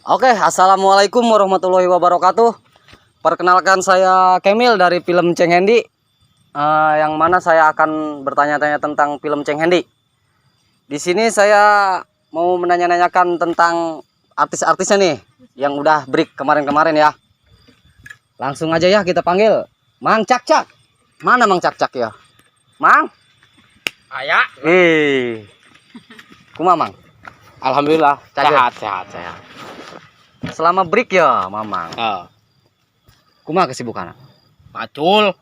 Oke, assalamualaikum warahmatullahi wabarakatuh. Perkenalkan saya Kemil dari film Ceng Hendi. Yang mana saya akan bertanya-tanya tentang film Ceng Hendi. Di sini saya mau menanya-nanyakan tentang artis-artisnya nih yang udah break kemarin-kemarin ya. Langsung aja ya kita panggil Mang Cak Cak. Mana Mang Cak Cak ya? Mang? Aya. Kumaha Mang? Alhamdulillah Cager. sehat. Selama break ya, Mamang. Kumaha kesibukan? Macul.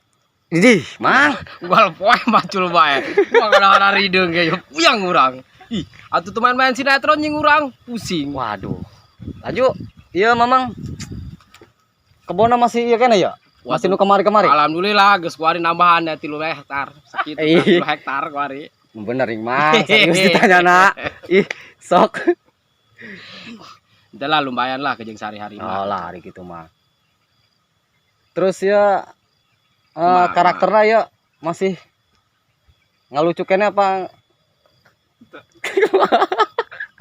Idih, Mang. Gua poe macul bae. Gua kadang-kadang rideung ge puyang urang. Ih, atuh teu main-main sinetron jeung urang, pusing. Waduh. Laju, iya Mamang. Kebona masih iya kene ya? Masih nu kemari-kemari. Alhamdulillah geus kuari nambahan ya 3 hektar. Sakitu 3 hektar kuari. Bener ing Mang, serius ditanya nak. Ih, sok. Udah lah lumayan lah kejeng sehari-hari Oh mah. lah hari gitu mah. Terus ya Kumaha, karakternya ya masih ngalucu kene apa?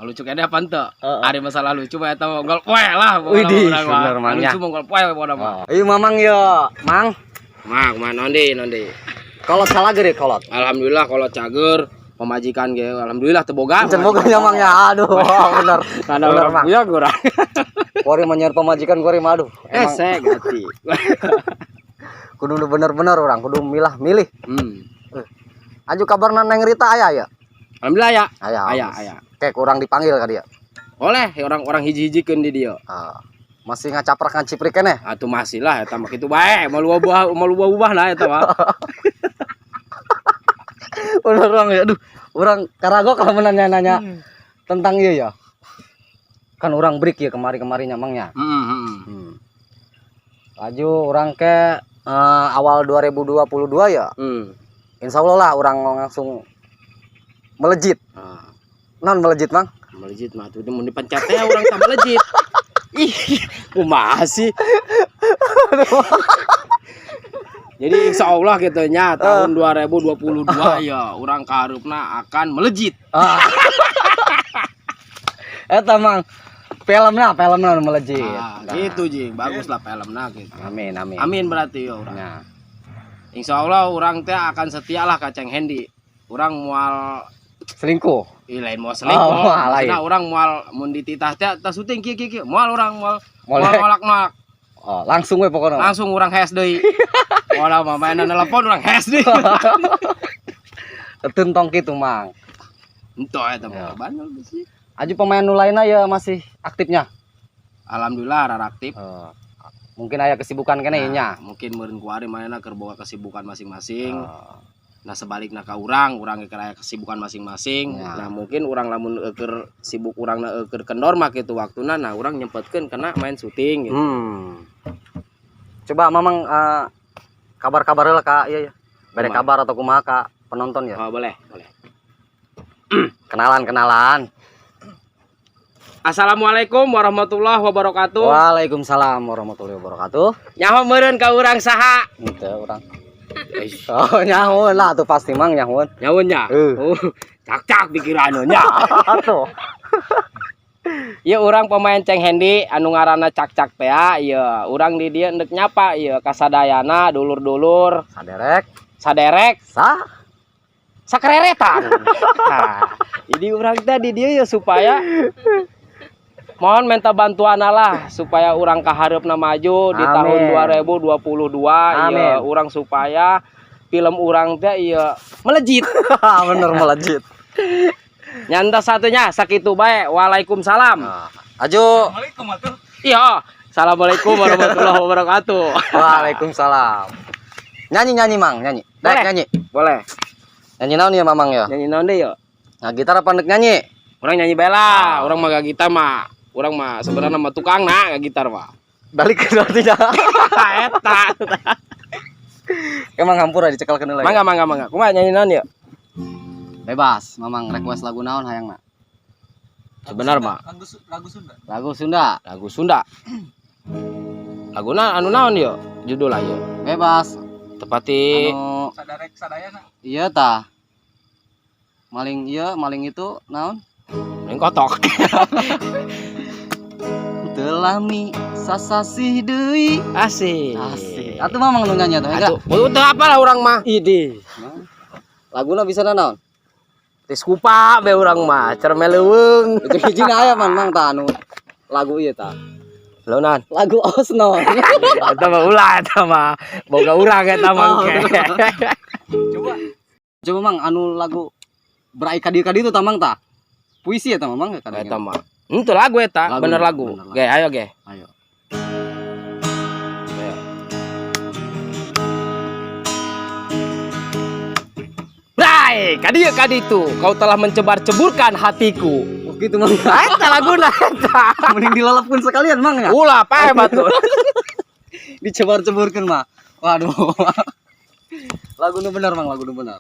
Lucu kene apa ente? Heeh. Ari masalah lucu mah eta ongol poe lah. Widih, bener, Mang, ya. Lucu mah ongol poe pokona mah. Iya Mamang ya, Mang. Mah, kumaha nondi. Kolot salah gede kolot. Alhamdulillah kalau cager pemajikan ge alhamdulillah teu boga. Semoga Mamang ya. Aduh, bener. Karena Bener, orang Mang. punya kurang. Kori menyer pemajikan kori madu. Emang Esek gati. kudu bener-bener orang kudu milih. Aju kabarna Neng Rita aya ya? Alhamdulillah ya. Aya. Aya. Kayak kurang dipanggil ka dia. Oleh orang-orang hiji-hijikeun di dieu. Masih ngacaprak ngaciprik keneh. Atuh masih lah eta mah kitu bae, mau lu ubah lah eta mah. Bener orang ya. Aduh, orang karago kalau menanya-nanya tentang iya ya. Kan orang break ya kemari-kemari nyamangnya. Laju orang ke awal 2022 ya. Insya Allah lah orang langsung melejit. Non melejit Mang? Melejit mah tuh mun dipencet teh urang teh melejit. Ih, kumaha sih? Jadi insya Allah gitu nya tahun 2022 ya orang kaharupna akan melejit. Eta Mang filmnya melejit. Gitu Jing, bagus lah filmna gitu. Amin. Amin berarti ya urang. Nah, Insya Allah orang teh akan setia lah ka Ceng Hendi. Orang mual selingkuh. lain mau selingkuh. Lain. Maksudna orang mual mun dititah teh tas syuting kieu. Mual orang mual Molek. nolak. Langsung we pokoknya. Langsung orang hes deui. Moal mah mainan telepon orang hes deui. Tentong gitu Mang. Ento eta mah bandel sih. Aju pemain nu lainna ya masih aktifnya. Alhamdulillah raraktif. Mungkin aya kesibukan kene nya. Mungkin meureun kuari manehna keur boga kesibukan masing-masing. Nah sebaliknya ke orang keur aya kesibukan masing-masing. Nah mungkin orang lamun keur sibuk urangna keur kendor mah kitu waktuna nah urang nyempetkeun kena main syuting gitu. Coba Mamang kabar-kabar heula ka ieu ya. Bere kabar atau kumaha ka penonton ya. Oh boleh. Kenalan. Assalamualaikum warahmatullahi wabarakatuh. Waalaikumsalam warahmatullahi wabarakatuh. Nyaho meureun ka urang saha? Henteu urang. Oh nyahun lah tuh pasti Mang nyahun. Nyahun nya. Cak pikiranna nya. Atuh. Ieu urang pemain Ceng Hendi anu ngaranna Cak teh ieu urang di dieu endek nyapa ieu kasadayana dulur-dulur saderek sakereretan. Nah, jadi urang teh di dieu ya supaya mohon minta bantuan lah supaya urang kahareupna maju di tahun 2022 ieu urang supaya film urang teh ieu melejit. Bener melejit. Nyanda satunya sakitu bae. Waalaikumsalam. Aju. Assalamualaikum atuh. Iya. Assalamualaikum warahmatullahi wabarakatuh. Waalaikumsalam. Nyanyi Mang, nyanyi. Boleh. Nyanyi. Boleh. Nyanyi naon ya Mamang ya? Nyanyi naon deui yuk? Nah, gitar apa ndek nyanyi? Urang nyanyi bae lah. Urang mah gak gitar mah. Urang mah sebenarnya mah tukang gak gitar mah. Balik ke artinya. Eta. Emang hampura dicekelkeun heula. Mangga. Kumaha nyanyi naon yuk? Bebas, Mamang request lagu naon hayangna? Sebenar mah. Lagu Sunda. Laguna anu naon yuk? Judul ayo. Bebas. Tepati Anu sadarek sadayana. Iya tah. Maling itu naon? Maling kotok. Teu selami sasasih deui. Asik. Asik. Atuh mamang nu nyanyi atuh Atuh, betul apa lah orang mah. Ide. Laguna bisa nanaon? Tis kupa be orang mah, cermeleuweung. Itu hijina aya mang tah anu lagu ieu tah. Lonan. Lagu Osno. Eta mah ulah eta mah. Boga urang eta mah. Coba mang anu lagu berai ka dieu tah mang tah. Puisi eta mang ka Eta mah. Itu lagu eta, bener lagu. Ge, ayo ge. Ayo. Brai, kaditu, kau telah mencebar-ceburkan hatiku. Oh gitu mang. Eta laguna eta. Mending dilalapkeun sekalian mang ya. Ulah pae batur. Dicebar-ceburkeun mah. Waduh. Lagu nu bener mang, lagu nu bener.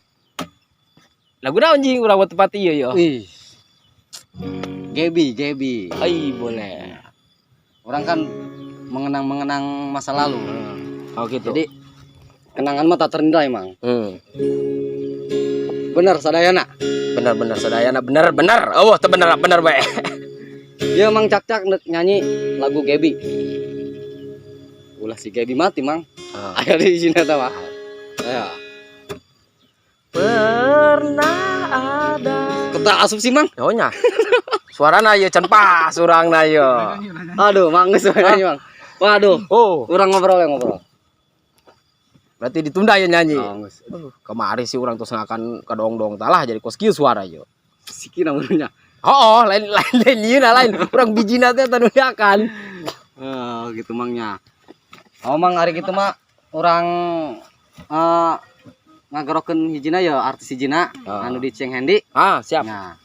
Laguna anjing urang tempat ieu yo. Ih. Gebi. Ai boleh. Orang kan mengenang masa lalu. Oh gitu. Jadi kenangan mah tak ternilai mang. Bener sadayana. Bener sadayana bener. Oh, teu bener bae. Dia mang cak nyanyi lagu Gebi. Ulah si Gebi mati mang. Aya di sini eta mah. Aya. Pernah ada. Ketak asup sih mang. Oh nya. Suarana ieu can pas urangna ieu. Aduh, mang geus nyanyi mang. Waduh. Oh, Urang ngobrol. berarti ditunda ya nyanyi. Oh, geus. Kemari sih urang tos ngakan kadong-dong talah jadi kos kieu suara ieu. Siki namanya. Oh, lain ieu lain. Urang bijina teh tanu akan. Oh, gitu mangnya. Oh, mang ari kitu mah urang ngagerokeun hijina ya artis hijina anu di Ceng Hendi. Ah, siap. Nah.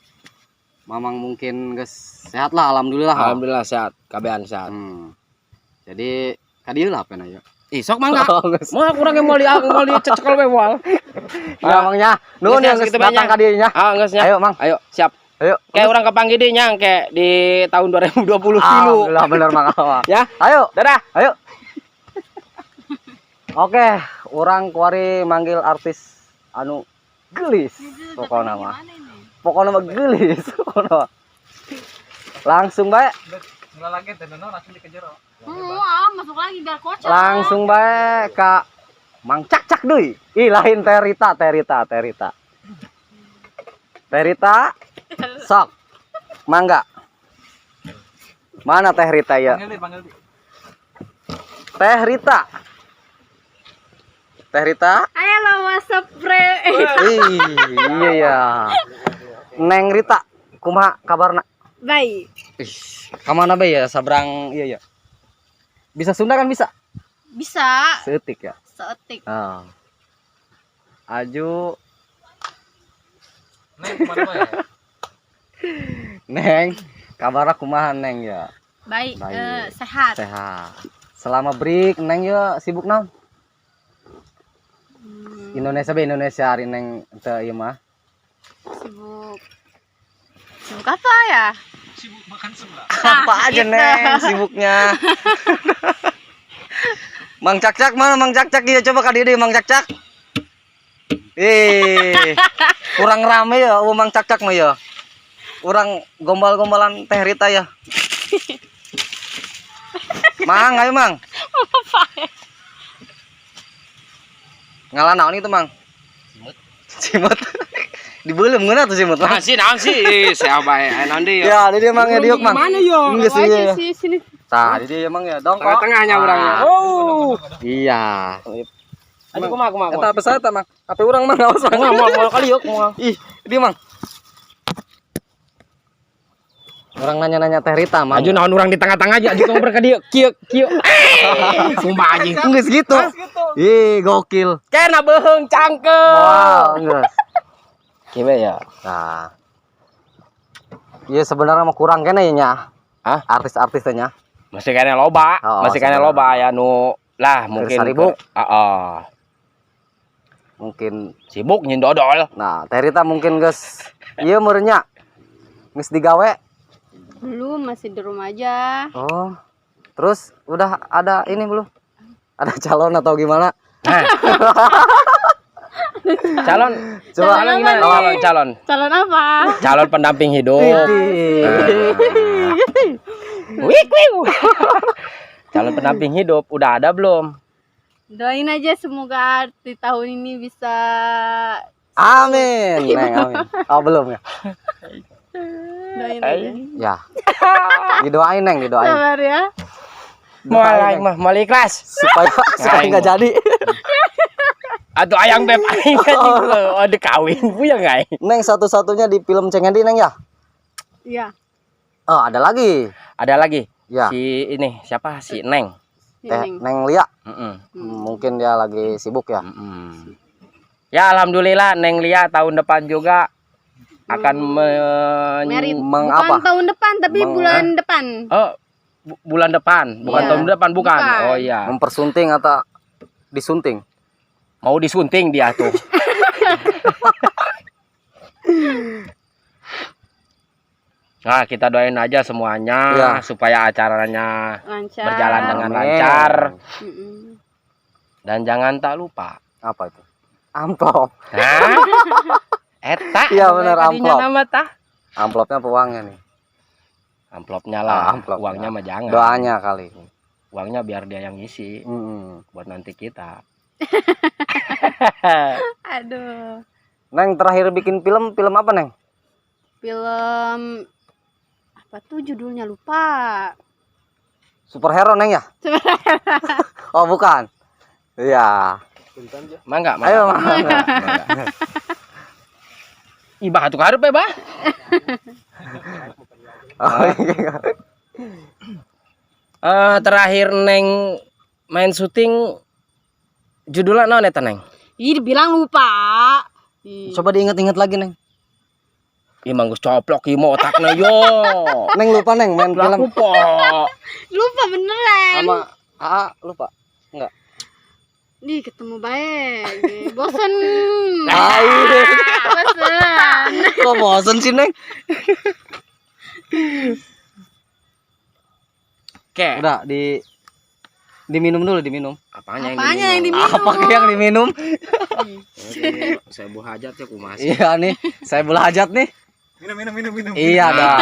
Mamang mungkin geus sehat lah alhamdulillah. Alhamdulillah sehat, kabehan sehat. Jadi ka dieu lah pena ya. Ih, sok mangga. Moal urang ge moal dicecekol we moal. Ya mangnya. Nuhun yang geus datang ka dieu nya. Ah, geus nya. Ayo, Mang. Ayo, siap. Ayo. Kayak orang kepanggih deui nya kayak di tahun 2020 kilu. Alhamdulillah bener Mang. Ya. Ayo. Dadah. Ayo. Oke, orang kuari manggil artis anu gelis pokokna mah. Pokoknya mah gelis pokokna. Langsung bae. Masuk lagi biar kocak. Langsung bae ka Mang Cak deui. Ih lain Terita. Terita. Sok. Mangga. Mana Teh Rita ya? Teh Rita. Ayo lo WhatsApp bre. Iya ya. Neng Rita, kumaha kabarna? Baik. Ih, kamana bae ya sabrang iya ya. Bisa Sunda kan bisa? Bisa. Seetik ya. Seetik. Oh. Aju. Neng kemana bae? Neng, kabarna kumaha Neng ya? Baik. Baik. Sehat. Sehat. Selama break Neng ya sibuk naon? Indonesia hari Neng teu ieu mah. Sibuk. Sibuk apa ya? Sibuk makan sebelah. Apa aja Neng sibuknya? Mang Cak mana Mang Cak ieu coba ka dieu deui Mang Cak. Kurang rame ya Mang Cak mah ya. Urang gombal-gombalan Teh Rita ya. Mang, ayo Mang. Ngalah naon itu Mang? Simut. Dibeulem ngeuna tuh simut Mang. Naon sih? Saya bae naon deui Ya, di dia Mang ya diuk Mang. Mana yo? Geus ieu. Sini. Tah, di dia Mang ya dong kok. Tengahnya urangnya. Oh. Iya. Aduh kumaha. Eta apa saya Mang? HP urang Mang awas Mang. Moal kali yuk moal. Ih, dia Mang. Orang nanya-nanya Teh Rita Mang. Aju naon urang di tengah-tengah aja, aju ngobrol ka dieu. Kieu. Sumpah anjing. Geus gitu. Ih, gokil. Kena beuheung cangkeum. Wow, geus. Kieu ya. Nah. Iya sebenarnya mah kurang kene nya. Hah? Artis-artis teh nya. Masih kena loba. Oh, Masih kena sebenarnya. loba ya nu lah mungkin. Sibuk. Mungkin Sibuk nyin dodol. nah, Teh Rita mungkin geus ieu meureun nya. Geus digawe. Belum, masih di rumah aja. Oh. Terus udah ada ini belum? Ada calon atau gimana? Calon. Coba Calon apa nih? Oh, calon. Calon apa? Calon pendamping hidup. Wik, wik. Calon pendamping hidup udah ada belum? Doain aja semoga di tahun ini bisa. Amin, Neng, amin. Oh, belum ya? Doain aja. Ya. Didoain, Neng, didoain. Sabar ya. Mulai mah, mulai ikhlas. Supaya nggak jadi. Atau ayang beb aing kan juga. Oh, kawin punya enggak? Neng satu-satunya di film Ceng Hendi, Neng ya? Iya. Oh, ada lagi. Ada lagi. Ya. Si ini siapa? Si Neng. Neneng. Neng Lia. Mm-mm. Mungkin dia lagi sibuk ya. Mm-mm. Ya alhamdulillah Neng Lia tahun depan juga akan Merit. Mengapa? Bukan tahun depan tapi bulan depan. Oh, bulan depan, bukan Iya. tahun depan, bukan. Bukan. Oh iya. Mempersunting atau disunting? Mau disunting dia tuh. Nah, kita doain aja semuanya Iya. supaya acaranya Lancar. berjalan dengan Amin. lancar. Mm-mm. Dan jangan tak lupa. Apa itu? Amplop. Hah? Eta. Iya, bener, tadinya amplop. nama tah. Amplopnya apa uangnya nih? Amplopnya lah. Amplop. Uangnya mah jangan. Doanya kali. Uangnya biar dia yang ngisi buat nanti kita. Aduh. Neng terakhir bikin film apa, Neng? Film apa tuh judulnya lupa. Superhero, Neng ya? Oh, bukan. Iya. Mangga, Ayo, mangga. Ibah tuh hareup ya, Bah. Oh, iya. Terakhir Neng main syuting judulnya naon eta, Neng? Ih, dibilang lupa. Ih. Coba diingat-ingat lagi, Neng. Ih, manggus coplok ieu mah otakna yo. Neng lupa, Neng, main film Laku po. Lupa beneran. sama AA, lupa. Enggak. Nih ketemu baik. Bosen. Ayo. Bosen. Kok bosen sih, Neng? Oke. Udah diminum dulu, diminum. Apanya Apanya yang diminum? diminum? Apa yang diminum? Saya bu hajat ya kumas. Iya nih, saya bola hajat nih. Minum. Iya dong.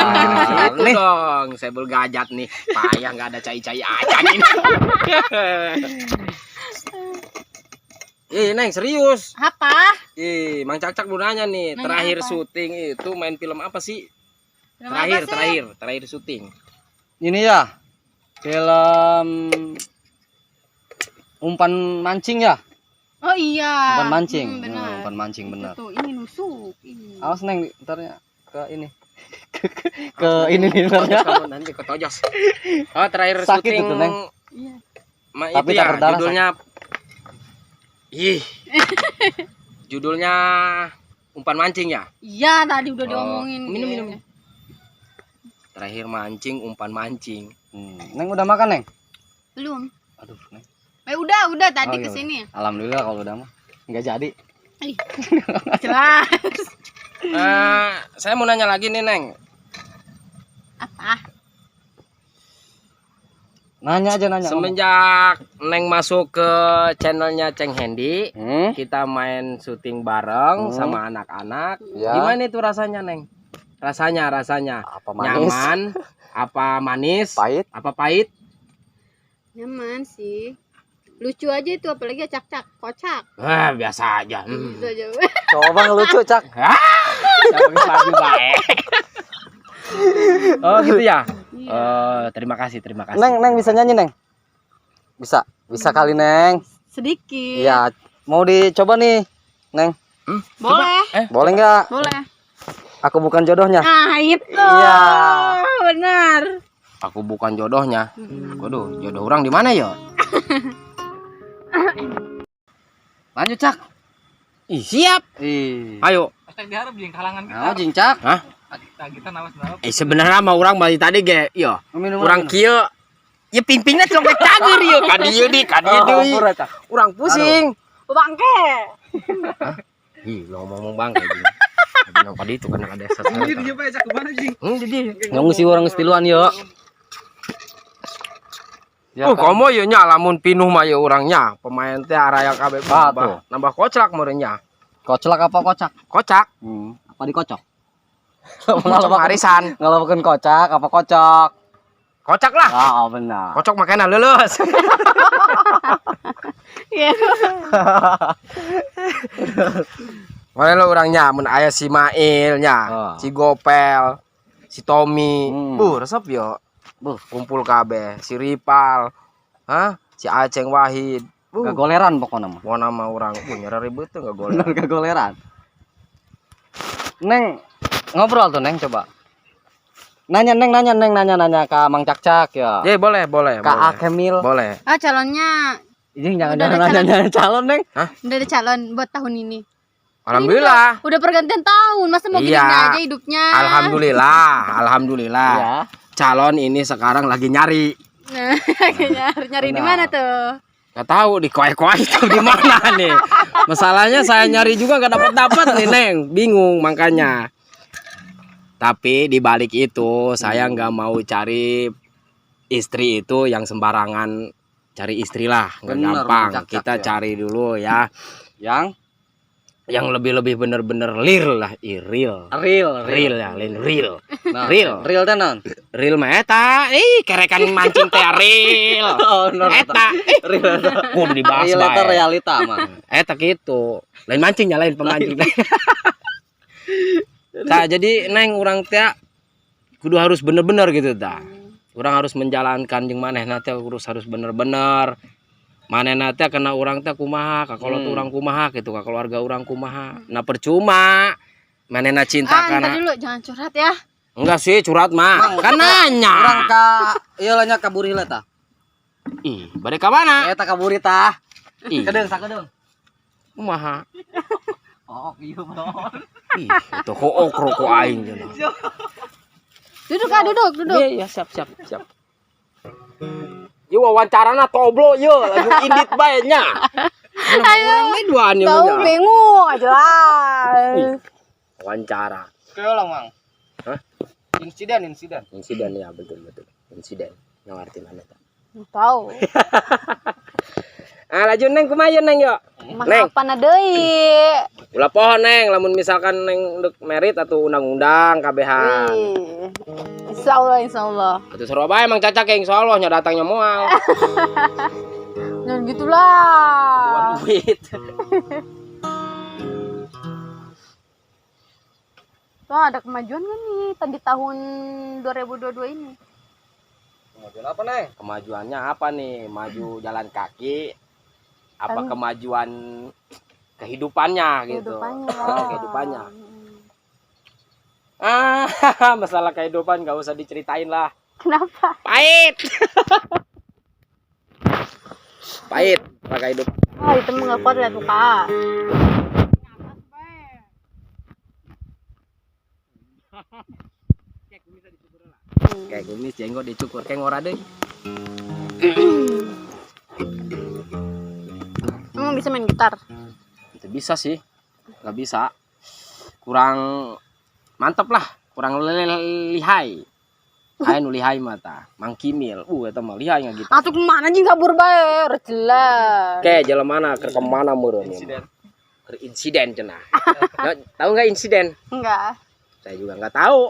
Itu Nih, dong, saya bul gajat nih. Payah nggak ada cai-cai aja nih. Neng serius. Apa? Mang Cak mau nanya nih, Nanya terakhir apa? syuting itu main film apa sih? Film apa sih? Terakhir syuting. ini ya. Film umpan mancing ya? Oh iya. Umpan mancing. Benar. Umpan mancing benar. Tuh, ini nusuk. Ini. Awas, Neng, ntarnya ke ini. ke ini nih ntarnya. Kamu nanti ketojos. Oh, terakhir Sakit syuting. itu, Neng. Iya. Tapi Itu tak ya, berdarah, judulnya judulnya umpan mancing ya? Iya, tadi udah Oh, diomongin. minum, Iya. minum. Terakhir mancing, umpan mancing. Neng udah makan, Neng? Belum. Aduh, Neng. Udah tadi Oh, iya, kesini. Alhamdulillah kalau udah mah. Enggak jadi. Ih, jelas. Saya mau nanya lagi nih, Neng. Apa? Nanya aja nanya. Semenjak Neng masuk ke channelnya Ceng Hendi, Hmm? kita main syuting bareng sama anak-anak. Ya. Gimana itu rasanya, Neng? Rasanya Apa manis? nyaman, apa manis, Pahit? apa pahit? Nyaman sih. Lucu aja itu apalagi acak-cak, kocak. Wah, biasa aja. Gitu aja. Coba ngelucu, Cak. Jangan lagi baik. Oh, gitu ya. Iya. Terima kasih. Neng bisa nyanyi, Neng? Bisa kali, Neng. Sedikit. Iya, mau dicoba nih, Neng. Boleh. Boleh nggak? Boleh. Aku bukan jodohnya. Ah, itu. Iya. Benar. Aku bukan jodohnya. Waduh, jodoh orang di mana ya? Lanjut, Cak. Ih, siap. Ayo. Hashtag diharap jeung kalangan kita. Nah, Jing, Cak. Hah? Kita nawas nawas. Sebenarnya mah orang balik tadi ge, yo. Minum Urang kieu ya pingpingna celok cager ieu ka dieu deui. Urang pusing. Bangke. Ih, lo ngomong bang kayak gini. Bilang tadi itu kan ada sesuatu. Ini dia baca ke mana sih? Di dia. Ngungsi orang stiluan yo. Ya, Komo ye nya lamun pinuh mah ye urangnya. Pemain teh araya kabeh Ah, tuh. nambah kocak meureunnya. Koclak apa kocak? Kocak. Apa dikocok? Ngalamun arisan. Ngalawakeun kocak apa kocok? Kocak lah. Ah, benar. Kocok makanya lulus. Iya. Mana lo orangnya? Mun aya si Mailnya, Oh. si Gopel, si Tommy. Resep yo. Kumpul kabeh, si Ripal. Hah? Si Aceng Wahid. Gagoleran pokoknya mah. Mau nama orang nyara ribet tuh enggak golek. Bener gagoleran. Neng ngobrol tuh Neng coba. Nanya ke Mang Cak ya. Ya boleh. Kak Akemil. Boleh. Ah, calonnya Ini jangan Udah ada nanya calon Neng. udah ada calon buat tahun ini. Alhamdulillah. Udah pergantian tahun, masa mau gini Iya. aja hidupnya. Alhamdulillah. Iya. Calon ini sekarang lagi nyari. Nah, nyari di mana tuh? Gak tahu di koe-koe itu di mana nih. Masalahnya saya nyari juga gak dapat nih Neng, bingung makanya. Tapi di balik itu saya nggak mau cari istri itu yang sembarangan cari istri lah, nggak Bener, gampang. Cak, Kita ya. cari dulu ya, Yang yang lebih bener-bener real lah, real ya, real. Nah, Real. Real tenan. Real mah eta, kerekan mancing teh real. Oh, bener. Eta, Real. kudu dibahas Real eta bae. realita mah. Eta gitu. Lain mancingnya lain pemancing. Nah, jadi Neng urang teh kudu harus bener-bener gitu dah. Urang harus menjalankan jeung manehna teh harus bener-bener. Manehna teh kena urang teh kumaha, ka kolot urang kumaha gitu, ka keluarga urang kumaha. Nah percuma manehna cinta Ntar kana. dulu, jangan curhat ya. Enggak sih curhat mah. Kan nanya. Urang ka ieu nya kaburi lah tah. Ih, bade ka mana? Eta kaburi tah. Ih, Kedeung sakedeung. kumaha? Oh, iya bener. Ih, itu hook rokok aing cenah. Duduk ah, duduk. Iya, siap. Ieu wawancarana toblo ieu, lagu indit bae nya. Urang we duaan ieu Tahu nya. bingung aja lah. Wawancara. Keulang, Mang. Hah? Insiden. Insiden ya, betul. Insiden. Yang arti mana tah? Tahu. Ah, laju Neng kumaha ieu Neng yo? Neng, Apa na deui? ulah pohon Neng, lamun misalkan Neng dek merit atau undang-undang kabehan. Wih. Insya Allah. Atuh sarua bae Mang Cacak yang insyaallah nya datangnya moal. Jangan gitulah. Duit. Tuh ada kemajuan kan nih di tahun 2022 ini? Kemajuan apa, Neng? Kemajuannya apa nih? Maju jalan kaki apa kemajuan kehidupannya gitu. Kehidupannya. Masalah kehidupan gak usah diceritain lah. Kenapa? Pahit. Pahit pakai hidup. Oh, itu mah nggak kuat lihat muka. Kayak kumis jenggot dicukur kayak ngora deh. Emang bisa main gitar? Itu bisa sih. Gak bisa. Kurang mantep lah, kurang lihai. Ayo nu lihai mata, Mang Kimil. Eta mah lihai nga gitu. Atuh kemana anjing kabur bae, udah jelas. Ke jalan mana, ke kemana meureun Insiden. Insiden cenah. Tahu nggak insiden? Enggak. Saya juga nggak tahu.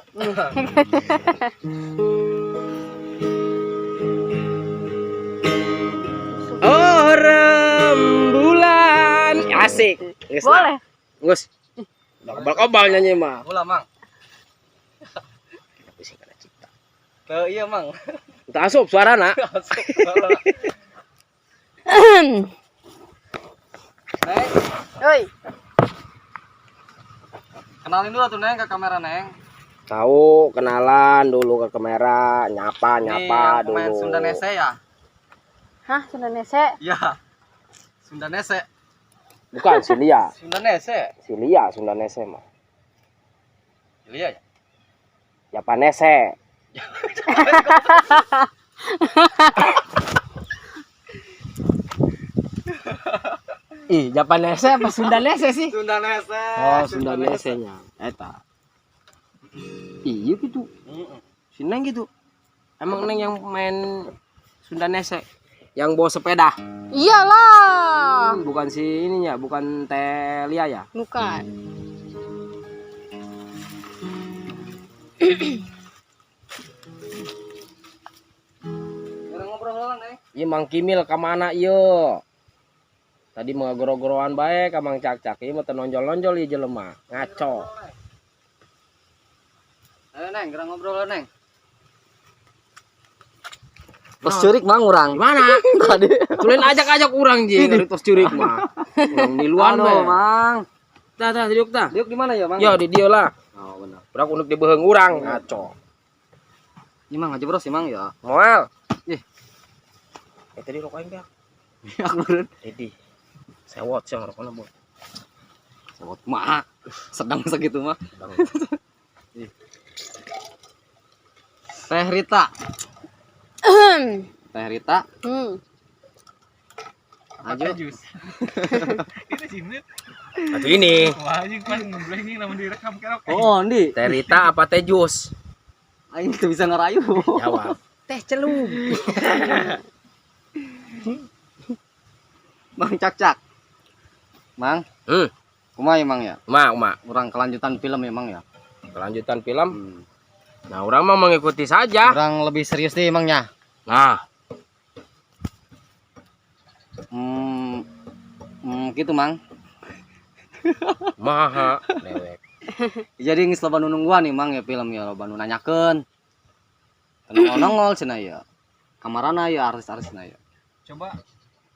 Oh rembulan asik. Geus na. Boleh. Geus. Obal nyanyi mah. Ulah, Mang. Pusing kana cipta. Ke iya, Mang. Teu asup suarana. Neng, Oi. kenalin dulu tuh Neng ke kamera, Neng. Tahu kenalan dulu ke kamera, nyapa Ini yang dulu. pemain Sunda Nese ya? Hah, Sunda Nese? Iya. Sunda Nese. Bukan si Lia. Sunda Nese. Si Lia Sunda Nese mah. Iya ya. Japanese. Ih, Japanese apa Sundanese sih? Sunda Nese. Oh, Sundanese-nya. Eta. Iya gitu. Si Neng gitu. Emang Neng yang main Sundanese yang bawa sepeda. Iyalah. Bukan si ininya, bukan Teh Lia ya? Bukan. Ieu Mang Kimil ka mana ieu? Tadi mah goro-goroan bae ka Mang Cak-Cak, ieu mah teu nonjol-nonjol ieu jelema, ngaco. Ayo Neng, kita ngobrol Neng. Tos curik mang urang. Gimana? Tadi. Tulen ajak-ajak urang jeung dari tos curik mah. Urang miluan Aduh, we. Mang. Tah diuk tah. Diuk di mana ya, Mang? Yo di dieu lah. Oh, benar. Urang unduk di beuheung urang, ngaco. Ini Mang aja bros sih Mang ya. Moal. Ih. Tadi rokok aing beak. Ya beureun. Dedi. Sewot sih rokokna, Bu. Sewot mah. Sedang segitu mah. Ih. Teh Rita. Teh Rita. Pakai Ajo. jus. Ini sini. Atuh ini. Wah, anjing pas ngebleng ini namun direkam kerok. Oh, Ndi. Teh Rita apa teh jus? Aing teu bisa ngerayu. Jawab. Teh celung. Mang Cak-Cak. Mang, kumaha ya Mang ya? Mak. Urang kelanjutan film ya Mang ya. Kelanjutan film. Nah, orang mah mengikuti saja. Urang lebih serius nih Mangnya. Nah, Gitu Mang. maha dewek. Jadi geus loba nu nungguan nih Mang ya film ya, loba nu nanyakeun. Nongol cenah ya. Kamarana ya artis-artisna ya. Coba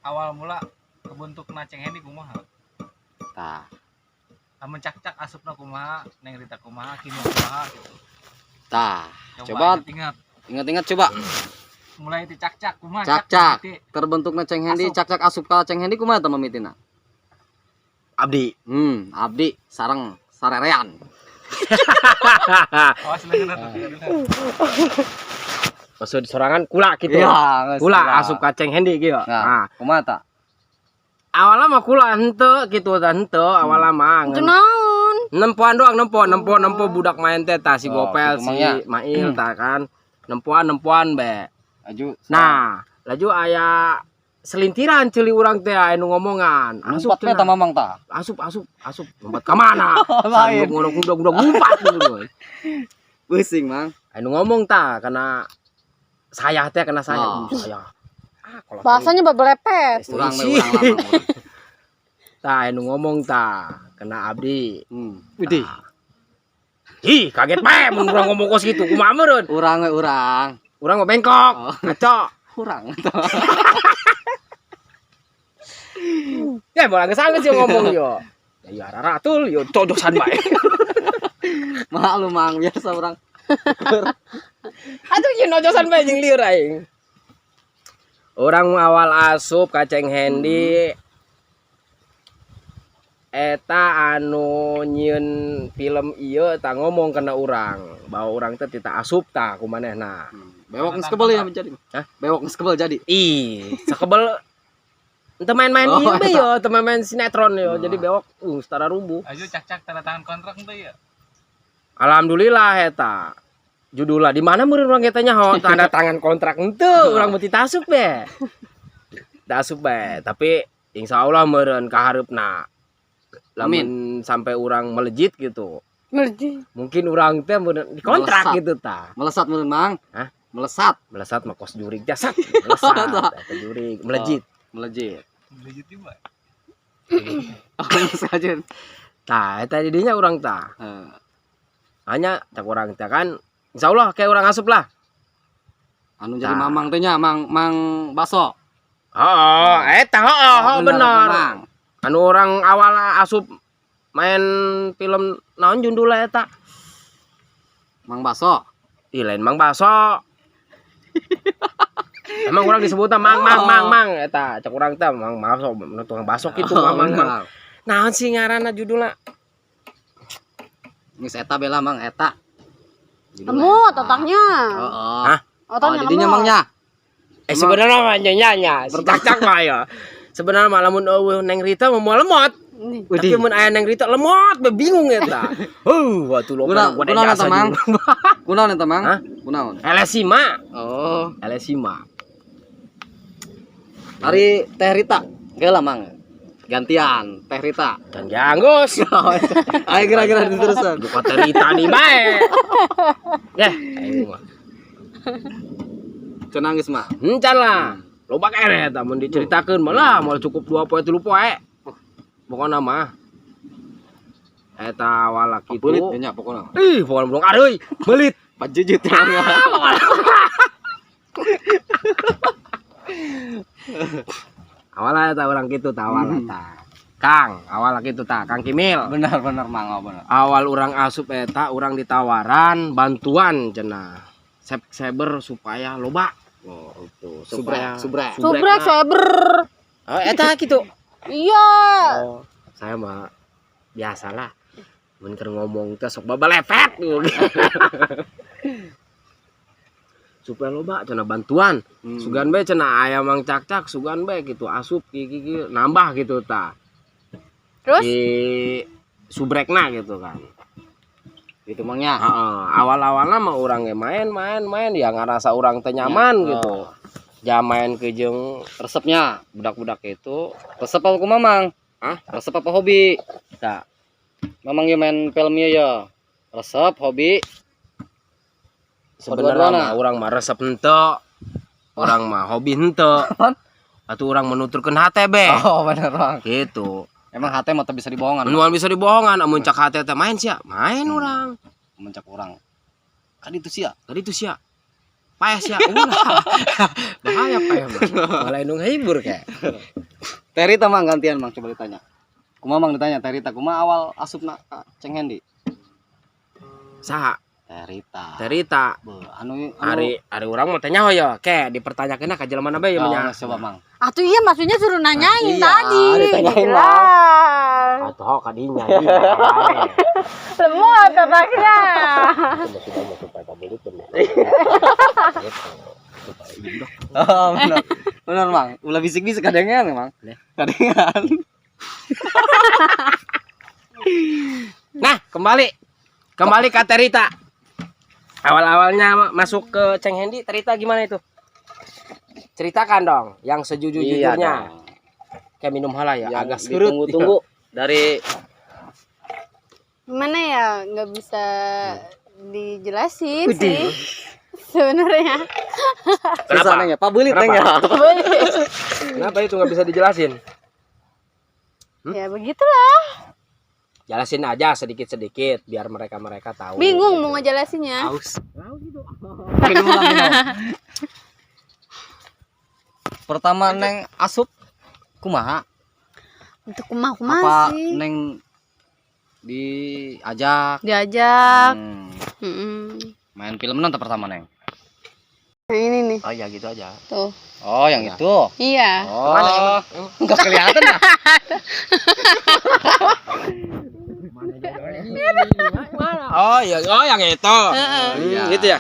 awal mula kebentuk Ceng Hendy kumaha? Tah, Lamun Cak-Cak asupna kumaha, Neng Rita kumaha, Kimil kumaha gitu. tah. Coba ingat. ingat-ingat coba. Mulai ti Cak-Cak kumaha? Cak-Cak. Cak, Terbentukna Ceng Hendy, Asup. Cak-Cak asup ka Ceng Hendy kumaha teh mamitina? Abdi. Abdi sareng sarerean. Awas leungeun Maksud sorangan kula gitu. Iya, geus Kula asup ka Ceng Hendy gitu. Nah, Nah, kumaha tah? awalnya mah kula henteu gitu tah henteu awalna mah. Itu naon? Nempoan doang nempo budak main teh tah si Oh, Gopel gitu, si Mang, ya. Mail tah kan. Nempoan be. Aju. Nah, laju aya selintiran ceuli urang teh anu ngomongan. asup teh tah Mamang tah. Asup. Lompat ka mana? Lain. Udah ngumpat gitu. Pusing Mang. Anu ngomong tah karena saya teh kena saya. Oh. Saya. Kalau Bahasanya bebelepet. Urang Isi. urang lah Mang. tah anu ngomong tah kena abdi. Widih. Ih, kaget bae mun urang ngomong kos gitu. Kumaha meureun? Urang we urang. Urang mah bengkok. Oh. Ngaco. Urang. Ya, mau geus anggeus yo ngomong yo. Ya raratul yo codosan bae. Maklum Mang, biasa urang. Atuh ieu nojosan bae jeung lieur aing. Orang awal asup ka Ceng Hendy eta anu nyieun film ieu tah ngomong kana urang bahwa urang teh tita asup tah ku manehna. Bewok geus kebel ya menjadi. Hah? Bewok geus kebel jadi. Ih, sakebel teu main-main Oh, ieu be eta. yo, teu main sinetron yo, jadi bewok setara rubuh. Ayo Cak-Cak tanda tangan kontrak teh ya. Alhamdulillah eta. Judulnya di mana meureun urang eta nyaho tanda tangan kontrak henteu urang beuti asup be. Da asup be, tapi insyaallah meureun kahareupna. Lamun sampai urang melejit gitu. Melejit. Mungkin urang teh meureun dikontrak Melesat. gitu tah. Melesat meureun Mang. Hah? Melesat. Melesat mah kos jurig jasad. Melesat eta jurig, melejit. Melejit. Legit juga. Oh, sajen. Tah eta di dinya urang tah. Heeh. Hanya cak urang teh kan insyaallah kayak urang asup lah. Anu jadi Nah. Mamang teh nya Mang Baso. Oh, eta bener. Mang. Anu orang awal asup main film naon judulna eta? Mang Baso. Ih lain Mang Baso. Emang orang disebutna Mang eta cek urang teh Mang Baso, tukang baso kitu Mang. Naon sih ngaranna judulna? Geus eta bela Mang eta. Lemot otaknya. Heeh. Hah? Otaknya Didinya lemot. Mangnya. Sebenarnya mah nyanya, si cak mah ya. Sebenarnya mah lamun Neng Rita mau lemot. Tapi mun aya Neng Rita lemot, bingung eta. Atuh loba Kunaon eta Mang? Kunaon eta Mang? Hah? Kunaon? Elesima. Oh, Elesima. hari Teh Rita. Geula Mang. Gantian Teh Rita. Dan janggus. Ayo kira-kira diterusan. Buka Rita di bae. Ayo mah. Cenah geus mah. Encan lah. Loba kere eta mun diceritakeun malah cukup 2 poe 3 poe. Pokona mah eta awal kitu. Belit nya pokona. Ih, pokona belum areuy, belit. Pajujut Awalnya eta urang kitu tah awal eta. Kang, awal kitu tah Kang Kimil. Benar mangga benar. Awal urang asup eta urang ditawaran bantuan cenah. Saber supaya loba. Oh, itu. Supaya Subrek. Subrek saber. Oh, eta kitu. Iya. Oh, saya mah biasalah. Mun keur ngomong teh sok babalepet. Supaya loba cenah bantuan. Sugan bae cenah aya Mang Cak-cak sugan bae gitu asup gigi nambah gitu tah. Terus Di subrekna gitu kan. Gitu mangnya. Heeh, awal-awalna mah urang ge main ya ngarasa urang teh nyaman gitu. Ja main ke jeung Resepnya budak-budak itu resep apa kumaha Mang? Hah? Resep apa hobi? tah. Memang ya main filmnya ya. Resep, hobi. Sebenarnya Kedua-duana. mah urang mah resep henteu. Urang mah hobi henteu. Atuh urang menuturkeun hate be. Oh, bener Bang. Gitu. Emang hati mah teu bisa dibohongan. Mun bisa dibohongan amun cak hate teh main sia, main urang. Mencak orang. Kan itu sia. Tadi itu sia. Payah sia ulah. Bahaya payah mah. Malah indung hibur kayak. Terita Mang gantian Mang coba ditanya. Kumaha Mang ditanya Terita kumaha awal asupna ka Ceng Hendi? Saha? Terita. Cerita. Anu Ari urang mah teh nyaho ya. Ke dipertanyakeunna ka jelema bae oh, nya. coba Mang. atuh iya maksudnya suruh nanyain Iya, tadi. ditanyain, Jelas. Atuh kadinya. Lemot otaknya. Oh, benar. Benar Mang. Ulah bisik-bisik kadengan Mang. Kadengan. Nah, kembali ke Terita. Awal-awalnya masuk ke Ceng Hendi, Terita gimana itu? Ceritakan dong, yang sejujur-jujurnya. Iya, Kayak minum hala ya, Yang agak surut. ditunggu-tunggu dari Gimana ya nggak bisa dijelasin sih sebenarnya. susah Neng ya. Pak Belit Neng ya. Kenapa itu nggak bisa dijelasin? Ya begitulah. Jelasin aja sedikit-sedikit biar mereka tahu. Bingung mau ngejelasinnya. Aus. Minum lah, minum. Pertama Neng asup kumaha? Untuk kumah Apa sih. Neng diajak Diajak. Hmm, main film nonton pertama Neng? Nah ini nih. Oh ya gitu aja. Tuh. Oh yang Ya. itu. Iya. Oh, nggak kelihatan ya? Oh ya, oh yang itu. Iya. Gitu ya.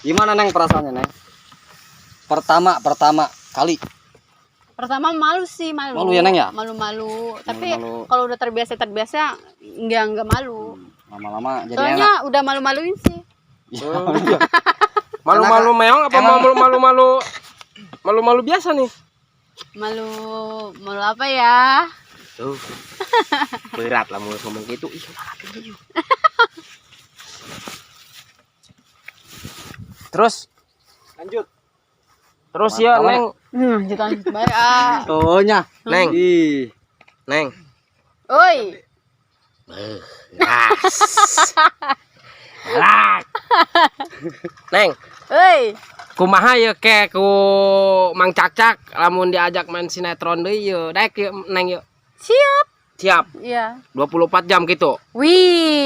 Gimana Neng perasaannya Neng? Pertama kali. Pertama malu sih, malu. Malu ya, Neng, ya? Malu-malu. Tapi Malu-malu. kalau udah terbiasa enggak malu. Lama-lama jadi Soalnya enak. udah malu-maluin sih. Malu-malu meong apa Emang- malu-malu biasa nih? Malu apa ya? Tuh. Berat lah mau ngomong gitu. Ih, terus Lanjut. terus ya Mana? Neng, Lanjut baik ah. Oh nya. Neng, Ih. Neng. Oi. Galak. Neng, Oi. kumaha ya ke ku Mang Cak-cak lamun diajak main sinetron deui ye. Daek ye Neng ye. Siap. Siap. Iya. 24 jam gitu. Wih.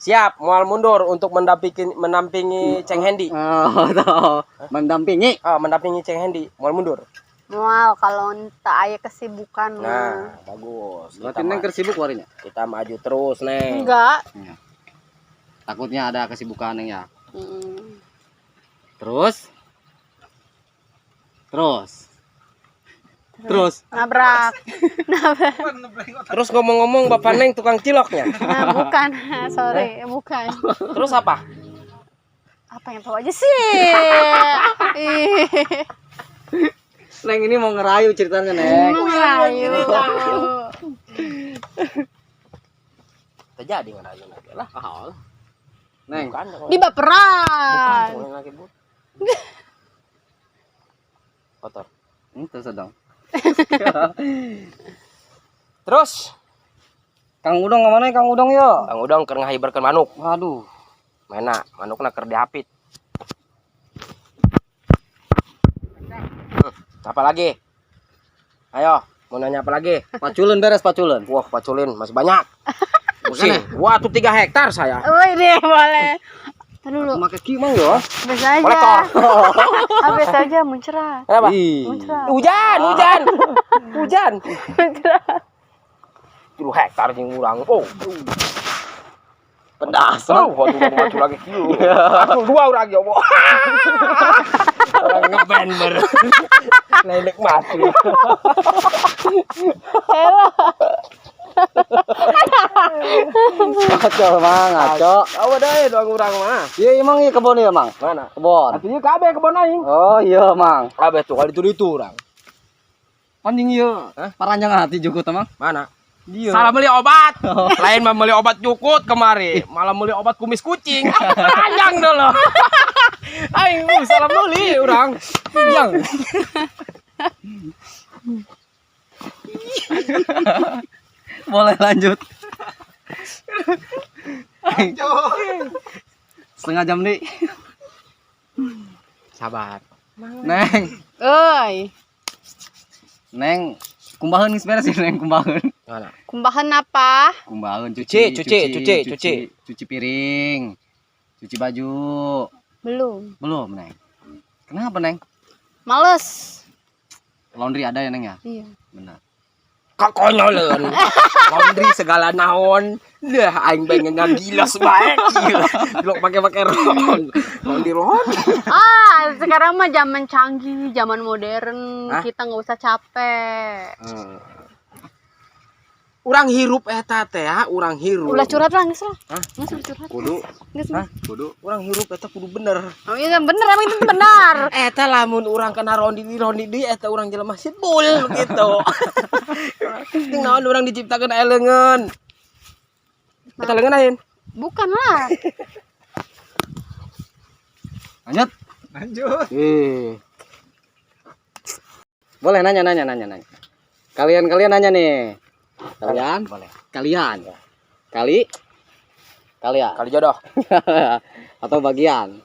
Siap, moal mundur untuk mendampingi Ceng Hendi. Oh, toh. Mendampingi. Ah, mendampingi Ceng Hendi, moal mundur. Mual kalau tak aya kesibukan mah. Nah, bagus. Berarti Neng tersibuk warinya. Kita maju terus, Neng. Enggak. Takutnya ada kesibukan Neng ya. Mm. Terus. Nabrak. Terus ngomong-ngomong Bapak Neng tukang ciloknya. Nah, bukan. Sorry, bukan. Terus apa? Apa yang tahu aja sih? Ih. Neng ini mau ngerayu ceritanya Neng. Ngerayu. Terjadi ngerayu lah. Neng. Di baperan. Bukan lagi, Bu. Kotor. Itu sedang. Terus Kang Udong kemana Kang Udong yo? Kang Udang keur ngahiberkeun manuk. Waduh. Mena, manukna keur dihapit. Apa lagi? Ayo, mau nanya apa lagi? Paculen beres paculen. Wah, paculin masih banyak. Pusing. Wah, tuh 3 hektar saya. Woi deh boleh. Tar dulu. Make kimang yo. Biasa aja. Kolektor. Biasa aja muncrat. Kenapa? Ih. Muncrat. Hujan. Hujan. 3 hektar jeung urang. Oh. Pedas. Waduh lagi kieu. Atuh 2 urang ya, Bu. Orang ngeband ber. Lelek mati. Ngaco mang, ngaco. Awa deui doang urang mah. Iya emang iya kebon ya mang. Mana? Kebon. Atuh ieu kabeh kebon aing. Oh iya mang. Kabeh tuh kali itu urang. Anjing iya. Paranjang hati juga teman. Mana? Iya. Salah beli obat. Lain mah beli obat jukut kemari, malah beli obat kumis kucing. Panjang dulu. Aing salah beli urang. Yang. Boleh lanjut. Setengah jam nih. Sabar. Neng. Oi. Neng. Kumbahan geus beres sih Neng kumbahan. Mana? Kumbahan apa? Kumbahan Cuci piring. Cuci baju. Belum. Belum Neng. Kenapa Neng? Males. Laundry ada ya Neng ya? Iya. Benar. Kakonyoleun. Laundry segala naon. Dah aing pengen ngagilas bae kieu. Belok pakai ron. Laundry ron. Sekarang mah zaman canggih, zaman modern. Hah? Kita nggak usah capek. Urang hirup eta teh ya, urang hirup. Ulah curhat lah, geus lah. Hah? Geus ulah curhat. Kudu. Geus. Hah? Kudu. Urang hirup eta kudu bener. Oh iya bener, emang itu benar. Eta lamun urang kena rondi deui eta urang jelema sipul gitu. Ting naon urang diciptakeun aya leungeun. Eta leungeun ayeun. Bukan lah. Lanjut. Lanjut. Boleh nanya. Kalian nanya nih. Kalian? Boleh. Kalian. Kalian. Kali jodoh. Atau bagian.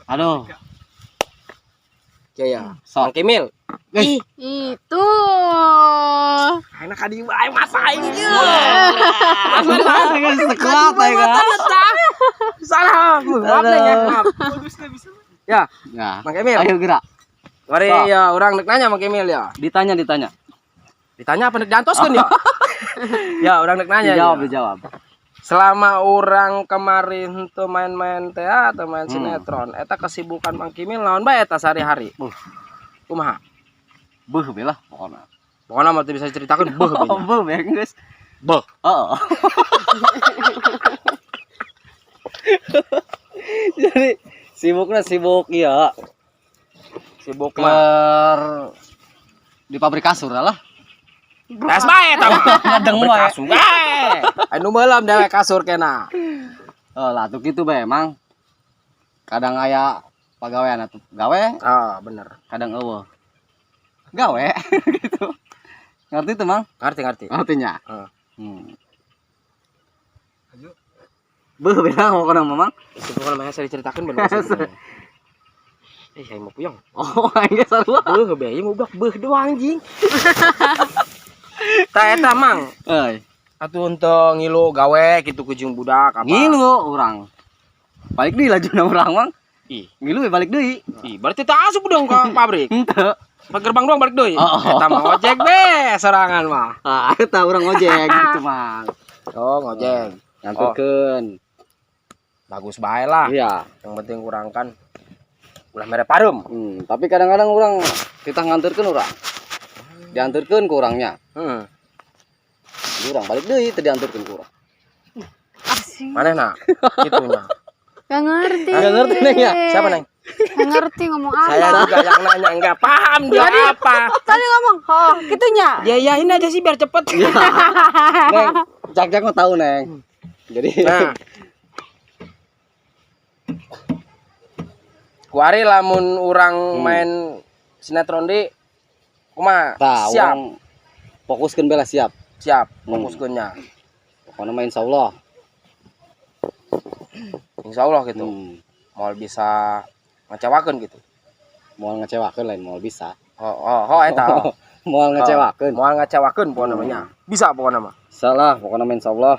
Aduh. Ya. Sok. Mang Kimil. Ih. Itu. Enak kadi bae masain ieu. Sekuat ya. Salah. Maaf deh ya. Maaf. Ya, Nah, Mang Kimil. ayo gerak. Mari Sok. ya urang nek nanya Mang Kimil ya. Ditanya. Ditanya apa nek diantoskeun ya? Ya, urang nek nanya. Dijawab. Selama orang kemarin tuh main-main teater, main sinetron, eta kesibukan Mang Kimil naon bae eta sehari-hari? Kumaha? Beuh belah pokona. Pokona mah teu bisa diceritakeun beuh Oh, beuh. beuh ya, geus. Beuh. Oh. Jadi sibuk iya. Sibuk mah. Ker di pabrik kasur lah. Es bae eta mah. Ngadeng Pabrik wae. kasur bae. Anu meuleum dewek kasur kena. Oh, lah tuh gitu bae emang. Kadang aya pagawean atuh gawe, Ah, bener. kadang eueuh. Gawe gitu. Ngerti tuh, Mang? Ngerti. Artinya. Heeh. Lanjut. Beuh belah pokona Mang. Sibuk mah saya diceritakeun bener. Saya mau puyeng. Oh, aing sarua. Beuh bae ieu mah beuh doang anjing. Ta eta Mang. Euy, Atuh untuk ngilu gawe gitu ku jeung budak apa. ngilu urang. Balik deui lajuna urang, Mang. Ih, Ngilu we balik deui. berarti tak asup dong ke pabrik. Henteu. Pak gerbang doang balik deui. Oh. Eta mah ojek be sorangan mah. Ah, eta urang ojek gitu, Mang. Oh, ngojek. Nganturkeun. Bagus bae lah. Iya. Yang penting kurang kan ulah mere pareum. Tapi kadang-kadang urang kita nganturkeun urang. Dianturkeun ku urangnya. Heeh. Urang balik deui teu dianturkeun ku urang. Asing. Manehna? Kitunya. Gak ngerti. Gak ngerti, Neng, ya? Siapa, Neng? Gak ngerti ngomong apa. Saya juga yang nanya enggak paham dia apa. Tadi ngomong, oh gitunya. Ya yain aja sih biar cepet. Neng, jak mah tahu, Neng. Jadi Nah, Kuari lamun urang main sinetron di kumaha? Tah, Siap. orang fokuskeun bela siap. Siap, fokuskeunnya. Pokoknya main insyaallah. Insyaallah gitu. Mau bisa ngecewakeun gitu. Moal ngecewakeun lain moal bisa. Eta. Moal ngecewakeun. Moal ngecewakeun pokona namanya. Bisa pokona mah. Salah, pokoknya main insyaallah.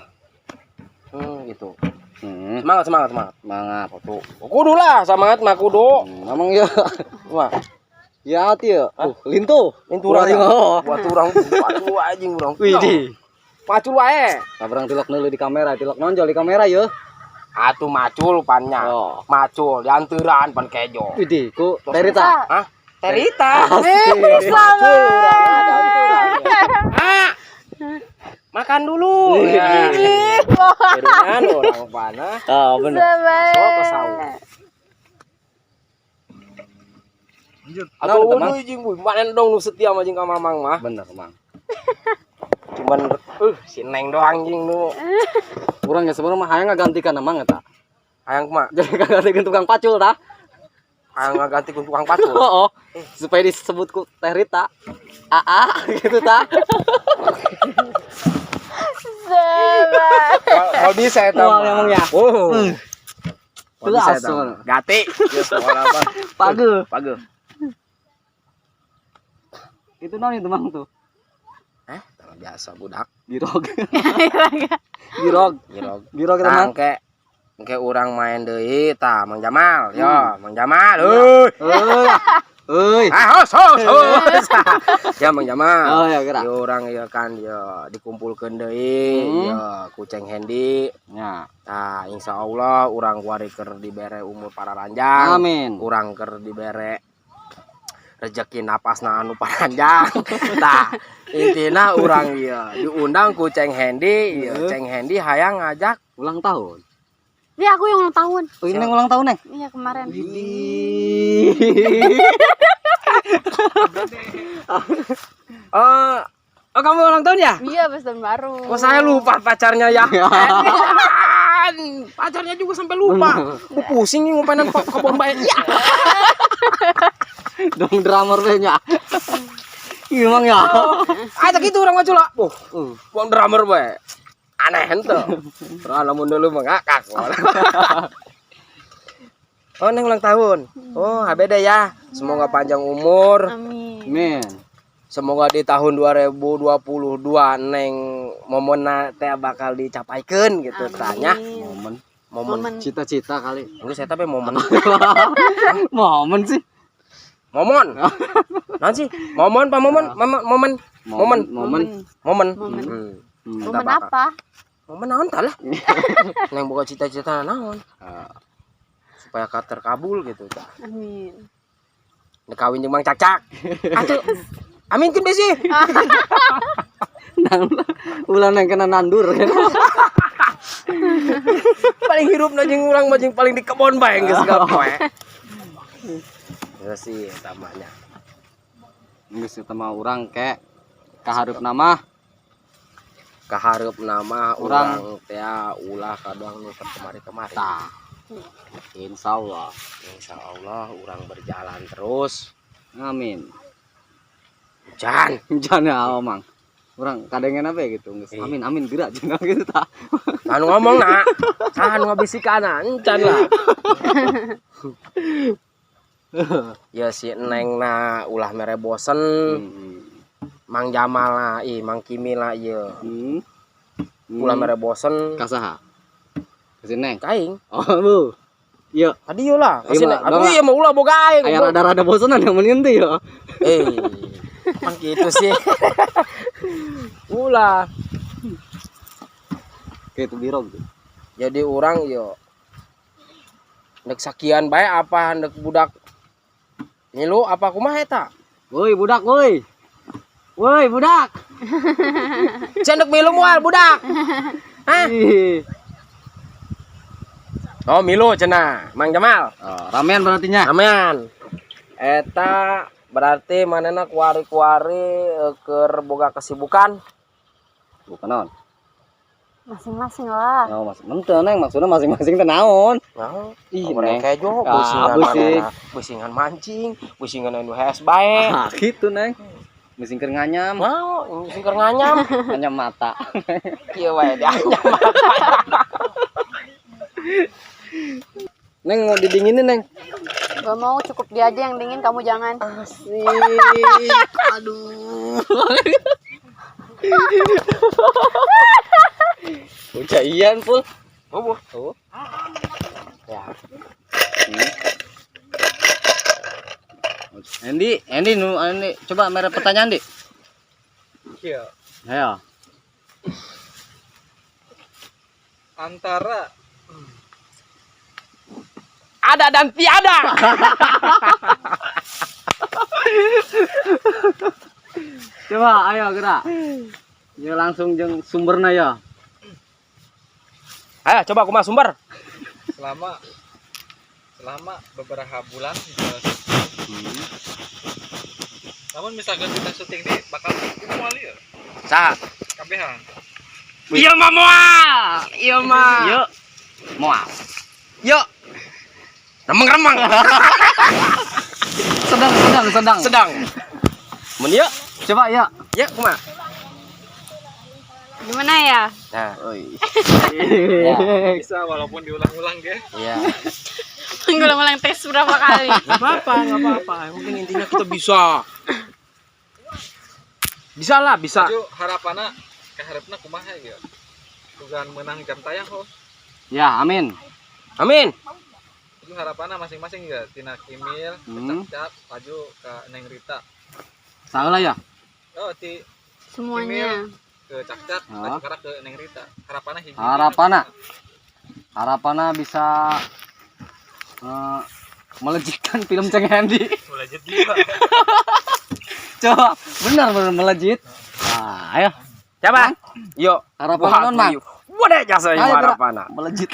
Gitu. Hmm. Semangat. Semangat tuh. Kudu lah, semangat mah kudu. Emang ya. Wah, Ya hati ya. Lintu. linturang Kuari mah. buat urang waduh anjing urang. Widih. Macul wae. Kabarang tilok neuleuh di kamera, tilok nonjol di kamera ya. Atuh macul pannya. Oh. Macul di anteuran pan kejo. Widih, ku Terita. Hah? Terita. Sama. Ah. Makan dulu. Ya. Jadikan orang panah. Ah, bener. Sok ke sawah. Lanjut. Atuh Teman. udah jeung panen dong nu setia mah jeung ka Mamang mah. Bener, Mang. Cuman si Neng doang jeung nu Urang ya sebenarnya mah hayang ngagantikan Mang eta. hayang mah Jadi ngagantikan tukang pacul tah. hayang ngaganti ku tukang pacul. Oh, supaya disebut ku Teh Rita. Gitu tah. Kalau bisa eta Wah, mah. emang ya. Oh. Kalau bisa eta. Langsung. mah. Gati. Geus pola apa? Pageuh. Itu naon itu Mang tuh? Biasa budak. Girog. Girog. Girog kita Mang. Engke urang main deui tah Mang Jamal. Yo, Mang Jamal. Euy. Euy. Hos. Ya Mang Jamal. Oh ya gerak. Yo urang ieu kan yo dikumpulkeun deui yo ku Ceng Hendi. Ya. Nah, insyaallah urang kuari keur dibere umur para ranjang. Amin. Urang keur dibere rezeki napasna anu panjang. Tah, intina urang ieu diundang ku Ceng Hendi, ieu Ceng Hendi hayang ngajak Ulang tahun. Ini aku yang ulang tahun. Oh, ini yang ulang tahun, Neng. Iya kemarin. Oh kamu ulang tahun ya? Iya, pas tahun baru. Oh saya lupa pacarnya ya. Pacarnya juga sampai lupa. Pusing nih ngupanan kebon bae. Ya. Dong drummer we nya. Gimang ya. Ada gitu orang macul lah. Buang drummer bae. Aneh henteu. Terus lamun dulu mengakak. Oh, Neng ulang tahun. Oh, HBD ya. Semoga panjang umur. Amin. Amin. Semoga di tahun 2022 Neng momona teh bakal dicapaikeun gitu tanya. Momen Cita-cita kali. enggak saya tapi momen. Momen sih. Momon. Naon sih? Momon apa momen? Momen. Momen. Momen apa? Momen naon tah lah. Neng boga cita-cita naon? Supaya terkabul gitu tah. Amin. Dikawin jeung Mang Cacak. Atuh. Amin kan besi. Ulang yang kena nandur kan. Paling hirupna jeung urang mah jeung paling di kebon bae geus gapoe. Ya sih tamanya. Geus eta mah urang ke kaharep nama Urang teh ulah kadoang nu kemari-kemari. tah. Insyaallah. Insyaallah urang berjalan terus. Amin. Hujan. Jangan ya Mang. Urang kadengen apa gitu. Geus amin geura cenah gitu tah. Anu ngomongna, anu ngabisikana encan lah. Ya si Nengna ulah mere bosen. Mang Jamal lah, Mang Kimi lah ieu. Ulah mere bosen. Kasaha? Kasih Neng. Kaing. Oh, Bu. Iya. Tadi ieu lah, Iya, kasih Mak. aduh ieu mah ulah boga aing. Aya rada-rada bosenan yang mending teh ya. Kan gitu sih. Ulah. Kayak itu birog tuh. Jadi orang yo nek sakian bae apa nek budak ngilu apa kumaha eta? Woi budak woi. Woi budak. Cendek milu moal budak. Hah? Ih. Oh milu cenah, Mang Jamal. Oh, ramean berarti nya. Aman. Eta berarti manehna kuari-kuari keur boga kesibukan. Bukan naon. Masing-masing lah. Oh, mas, menteu neng maksudnya masing-masing teh naon? Nah, Ih, goreng neng. kejo, Ah, busingan busing. manehna, busingan mancing, busingan anu hees bae. Ah, gitu neng. Mesin keur nganyam, Mau sing keur nganyam, nganyam mata. kieu wae dianyam. Neng mau didinginin neng. Gak mau, cukup dia aja yang dingin, kamu jangan. Asik. Aduh. Ucaian full. Oh. Ya. Andy, coba merek pertanyaan, Di. Iya. Ayo. Antara Ada dan tiada. Coba ayo gerak. Ya langsung jeung sumberna ya. Ayo coba kumaha sumber. selama beberapa bulan namun misalkan kita syuting di bakal kumpul ya Saha? kabehan Iya mah moal. Iya mah. Yuk. Moal. Yuk. Remeng-remeng. Sedang. Sedang. Mun ieu, Coba ya. ya kumaha? Gimana ya? Nah, bisa walaupun diulang-ulang ya. iya. Ngulang-ngulang tes berapa kali? Enggak apa-apa. Yang penting intinya kita bisa. Bisa lah, bisa. Maju harapanna keharapna kumaha ya bukan menang jam tayang host Ya, amin. Amin. itu harapanna masing-masing ya Tina Kimil Cak maju ke Neng Rita Salah ya. oh ti Semuanya. ke Cak maju ke Neng Rita harapanna hiji Harapanna bisa melejitkan film Ceng Hendy. melejit gila Coba benar melejit. Nah, ayo. Siapa? Yuk, Harapan non, Mang. Wadah jasa Ayo, gerak. harapan. Melejit.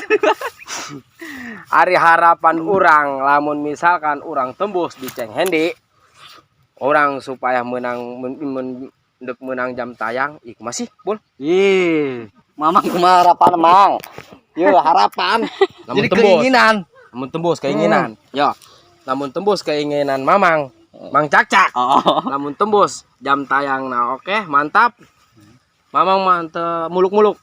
Ari harapan orang, lamun misalkan orang tembus di Ceng Hendy, orang supaya menang jam tayang, masih bol. Ih, Mamang kumaha harapan, Mang? Yo, harapan. Jadi keinginan. Namun tembus keinginan. Yo. Namun tembus keinginan Mamang, Mang Cak. Oh. Namun tembus jam tayang nah oke, mantap. Mamang mantep muluk-muluk.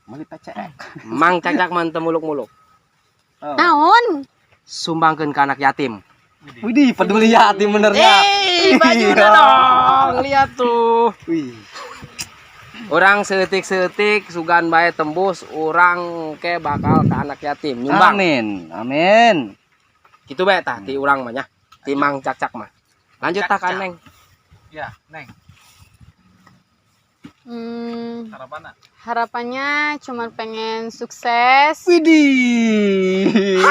Mali pecek. Mang Cak mantep muluk-muluk. Naon? Sumbangkeun ke anak yatim. Widih, peduli yatim benernya. Bajunya dong. Lihat tuh. Wih. Orang seetik sugan bae tembus, orang ke bakal ke anak yatim nyumbang. Amin. Gitu bae tah ti urang mah nya. Ti Mang Cak mah. Lanjut tak kan Neng. ya Neng harapanna Harapannya cuma pengen sukses. Widih.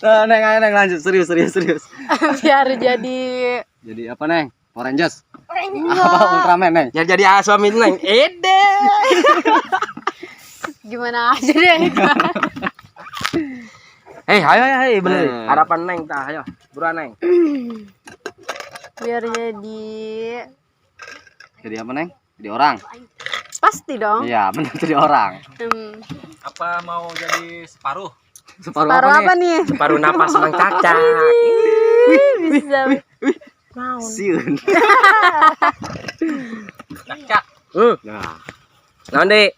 Nah, Neng lanjut serius. Biar jadi Jadi apa, Neng? Power Rangers. Apa Ultraman, Neng? Ya jadi suami Neng. Ede. gimana aja deh. Ayo bener. Harapan Neng tah ayo. Buruan Neng. Biar Jadi apa, Neng? Jadi orang. pasti dong. Iya, benar jadi orang. apa mau jadi separuh Separuh Paruh apa apa nih? Baru napas Mang Cak. Bisa. Siun. Cak Nah, Naon Dik?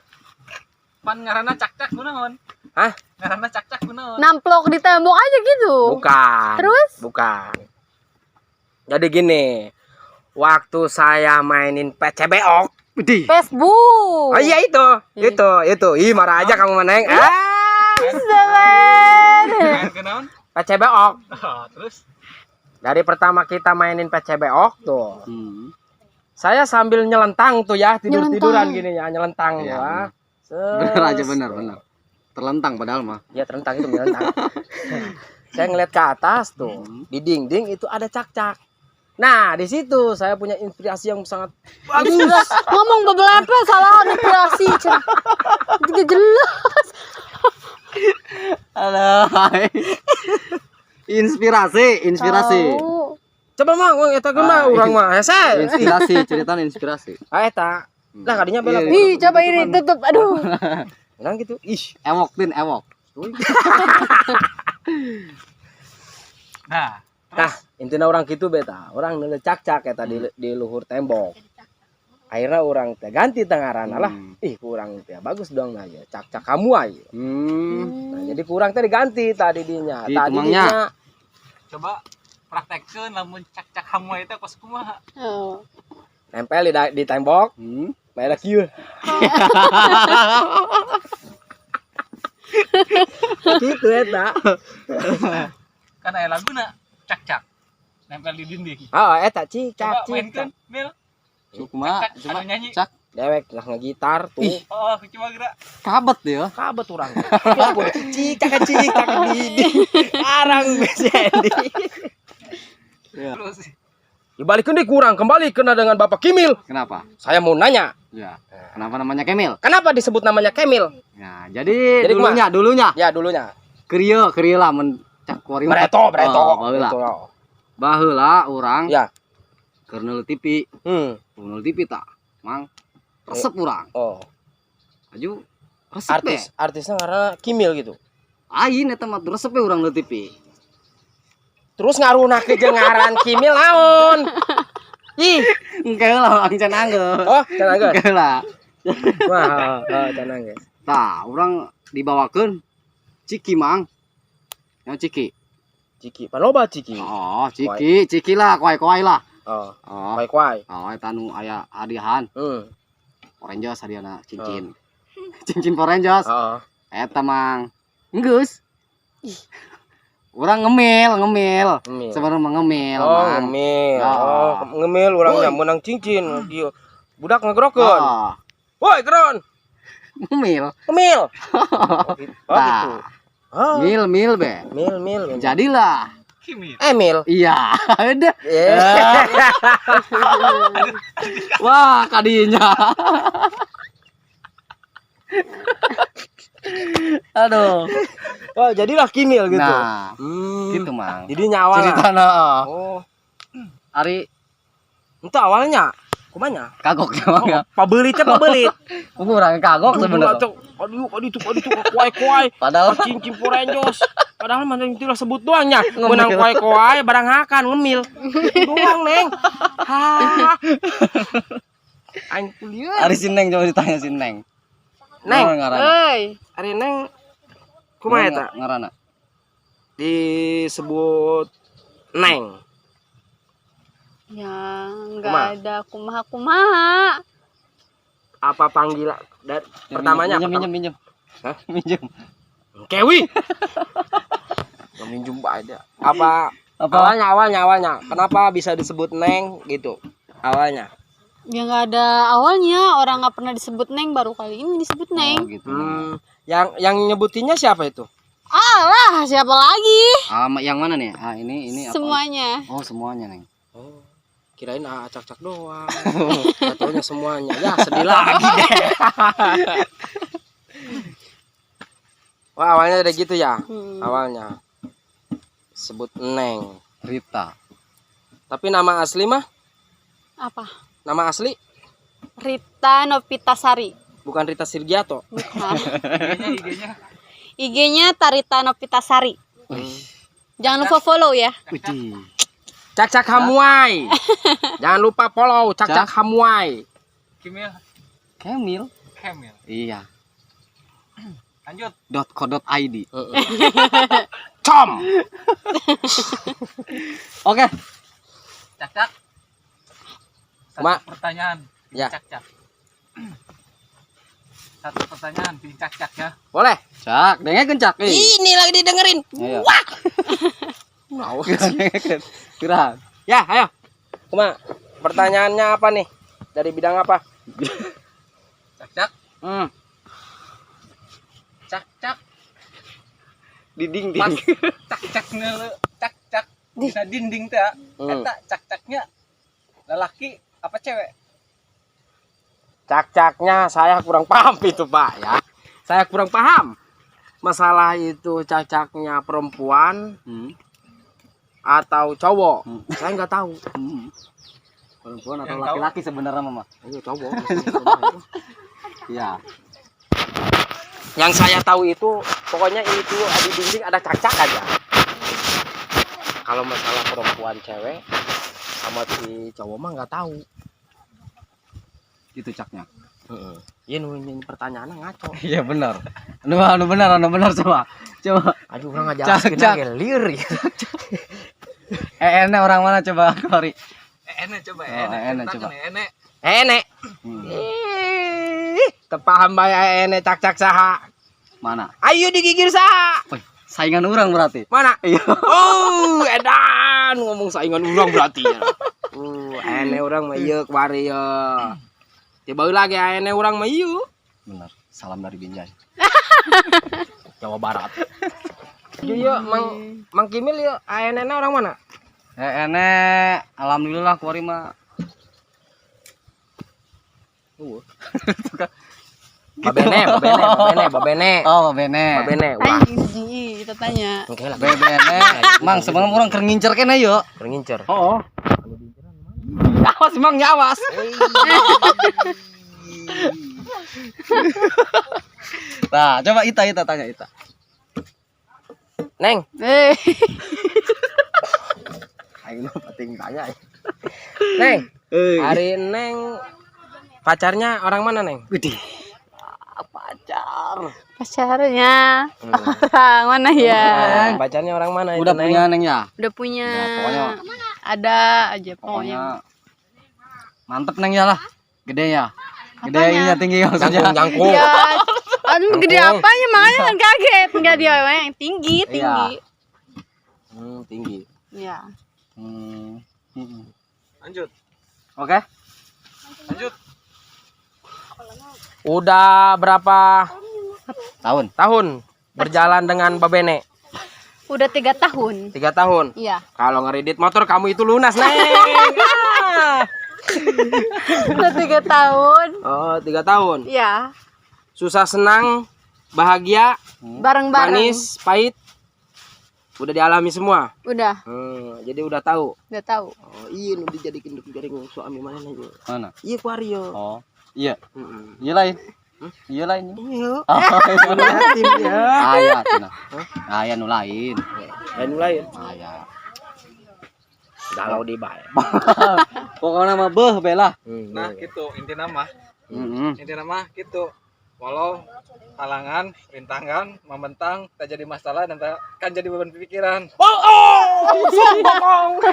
pan ngaranna Cak kunaon Hah? ngaranna Cak kunaon Namplok di tembok aja gitu. Bukan. Terus? Bukan. Jadi gini. Waktu saya mainin PCBOK. widih. Facebook. Oh iya itu. Ih marah aja kamu Neng. Bisa banget. main kunaon PCBOK. terus Dari pertama kita mainin PCBOK tuh. Saya sambil nyelentang tuh ya, tiduran gini ya, nyelentang Iya, ya. Bener. Terlentang padahal mah. Ya terlentang itu nyelentang. Saya ngeliat ke atas tuh, di dinding itu ada Cak. Nah, di situ saya punya inspirasi yang sangat bagus. Ngomong beberapa salah inspirasi. Juga jelas. Halo. Inspirasi. Tahu. Coba mah eta geuna urang mah hese. Inspirasi, cerita inspirasi. Eta. Lah kadinya bela. Ih, coba ini tutup. Aduh. Urang gitu. Ih. Ewok tin ewok. Nah, Tah, intina orang gitu beta. Orang nu cak-cak eta di luhur tembok. Akhirnya orang teh ganti tengaranna lah. Ih, kurang teh bagus dong nah ya. Cak-cak kamu aja. Nah, jadi kurang teh diganti tadi dinya. Di Tadi temangnya. dinya coba praktekkeun lamun cak-cak hamu eta kos kumaha. Oh. nempel di tembok. Bae kieu. Gitu eta. Kan aya laguna cak-cak nempel di dinding. Oh, eta cik Coba cak cik. mainkeun, Mil. Cuma Cak, anu nyanyi. cak Dewek lah ngegitar tuh. Oh, coba gerak. kabet ya. Kabet urang. Lagu cik cak di. Arang besendi. Terus Dibalikeun deui kurang kembali kena dengan Bapak Kimil. Kenapa? Saya mau nanya, Ya. Kenapa namanya Kemil? kenapa disebut namanya Kemil? Ya, jadi kumaha? dulunya Ya dulunya. krieu lah mencak kuari mah. Breto. Oh, baheula. Breto. Baheula urang Ya. keur neuleuh TV. Neuleuh TV tah. Mang resep urang. Oh, Aju resep be. artisnya karena Kimil gitu. Ain eta mah resep we urang neuleuh TV. Terus ngarunakeun jeung ngaran Kimil naon? Ih, Engke lah urang can anggeul. oh cenah geus. Engke lah. Wah, cenah geus. Tah, urang dibawakeun Ciki mang. Yang Ciki. Ciki, paloba Ciki. Oh, Ciki lah, kuai-kuai lah. Oh, Oh. kuai-kuai. Oh, eta nu aya hadiahan. Power Rangers hadiahna cincin. Oh. Cincin Power Rangers. Heeh. Eta mang. Enggeus. Urang ngemil. Ngemil. Sebenarnya mah ngemil. Oh, Mang. ngemil. Oh. Oh, ngemil urangnya menang cincin. Dieu. Budak ngegrokeun. Oh, Woi, Kron. ngemil. Ngemil. Oh, gitu. Tah. Oh. Mil be. Mil. Jadilah. Kimil. Emil. Iya, udah. Yeah. Wah, kadinya. Aduh. Oh, jadilah Kimil gitu. Nah, Hmm. gitu mang. Jadi nyawa. Ceritana. Oh, Ari itu awalnya kumanya? kagok ya mang ya. Pabelit teh pabelit. Urang kagok sebenarnya. Aduh, kuai-kuai. Padahal Cincin Power Rangers. Padahal mah itu lah sebut doangnya. Menang kuai-kuai barang hakan ngemil. Itu doang, Neng. Ha. Aing kuliah. Ari si Neng coba ditanya si Neng. Neng, Naon ngaranna? Euy. Ari Neng kumaha eta? Ngaranna? Disebut Neng. Ya, enggak Kumaha? ada kumaha-kumaha. Apa panggilan pertamanya? Minjem. Hah? Minjem. Kewi. Minjem aja. Apa awalnya kenapa bisa disebut Neng gitu awalnya? Ya enggak ada awalnya, orang enggak pernah disebut Neng, baru kali ini disebut Oh, Neng. gitu. Yang nyebutinnya siapa itu? Alah, siapa lagi? Yang mana nih? Ini apa? Semuanya. Oh, semuanya, Neng. Oh, kirain acak-acak doang. Katanya semuanya. Ya, sedih lagi deh. Wah, awalnya ada gitu ya. Awalnya sebut Neng. Rita. Tapi nama asli mah? Apa? Nama asli Rita Novitasari. bukan Rita Sirgiato. Bukan. IG-nya. IG-nya Tarita Novitasari. Jangan lupa follow ya. Widih. Cak-cak Hamuai. Jangan lupa follow Cak-cak Hamuai. Kimil. Kemil. Kimil. Iya. Lanjut. .co.id. Com. Oke. Cak-cak. Satu Ma. pertanyaan. Ya. Cak-cak. Satu pertanyaan, pilih cak-cak ya. Boleh. Cak, dengekeun Cak. Ini lagi didengerin. Ayo. Wah. Kira. Ya, ayo. Kuma, pertanyaannya apa nih? Dari bidang apa? Cak-cak. Cak-cak. Di dinding. Pas cak-cak ngeuleuh, cak-cak bisa dinding teh. Eta cak-caknya lelaki apa cewek? Cak-caknya saya kurang paham itu, Pak, ya. Saya kurang paham. Masalah itu cak-caknya perempuan atau cowok? Saya nggak tahu. Perempuan atau laki-laki sebenarnya mama? Ayo cowok. Iya. Yang saya tahu itu pokoknya itu di dinding ada cacak aja. Kalau masalah perempuan cewek sama si cowok mah nggak tahu. Itu caknya. Iya nungguin pertanyaan ngaco. Iya benar. Anu benar coba. Aduh orang ngajarin lagi liur ya. Enak orang mana coba Kori? Enak coba enak coba. Enek. Tepaham bae enek cak saha. Mana? Ayo digigir saha. Wih, saingan orang berarti. Mana? Iya. Oh, edan ngomong saingan orang berarti ya. Enek orang mah ieu kemari ya. Tiba lagi enek orang mah ieu. Benar. Salam dari Binjai. Jawa Barat. Iya, Mang Kimil ya, enek orang mana? Enek, alhamdulillah Kori mah. Babene. Oh, babene. Wah, Anjing kita tanya. oke lah. Babene. Mang sebenarnya orang keur ngincer kene yo. Ngincer. Oh. Awas Mang nyawas. Nah, coba Ita tanya Ita. Neng, Aing mah penting tanya. Neng. Hari Neng pacarnya orang mana, Neng? Widih. Pacar. Pacarnya orang mana ya? Pacarnya orang mana Udah itu, Neng? punya Neng ya? Udah punya. Ya, pokoknya Ada aja pokoknya. Mantep Neng ya lah. Gede ya. Gede Apanya? ininya tinggi maksudnya. Jangkung. Ya, aduh gede Jangkung. apanya makanya kan kaget. Enggak dia yang tinggi. Tinggi. Iya. Lanjut. Oke. Lanjut. Udah berapa Tahun. berjalan dengan Babene? Udah 3 tahun. 3 tahun. Iya. Kalau ngeredit motor kamu itu lunas, Neng. Udah 3 tahun. Oh, 3 tahun. Iya. Susah senang, bahagia, Bareng-bareng. manis, pahit. Udah dialami semua. Udah Jadi udah tahu. tahu. Oh, iya nu dijadikin jaring suami mana aja. Mana? Iya Wario. Oh. Iya. Heeh. Iya lain. Iya lain. Iya. Oh, Tim ya. aya cenah. Aya nu lain. Lain. Aya. Galau di bae. Pokoknya mah beuh bela. Nah, gitu inti nama. Heeh. Inti nama gitu. Walau halangan, rintangan, membentang, tak jadi masalah dan tak kan jadi beban pikiran. Sombong.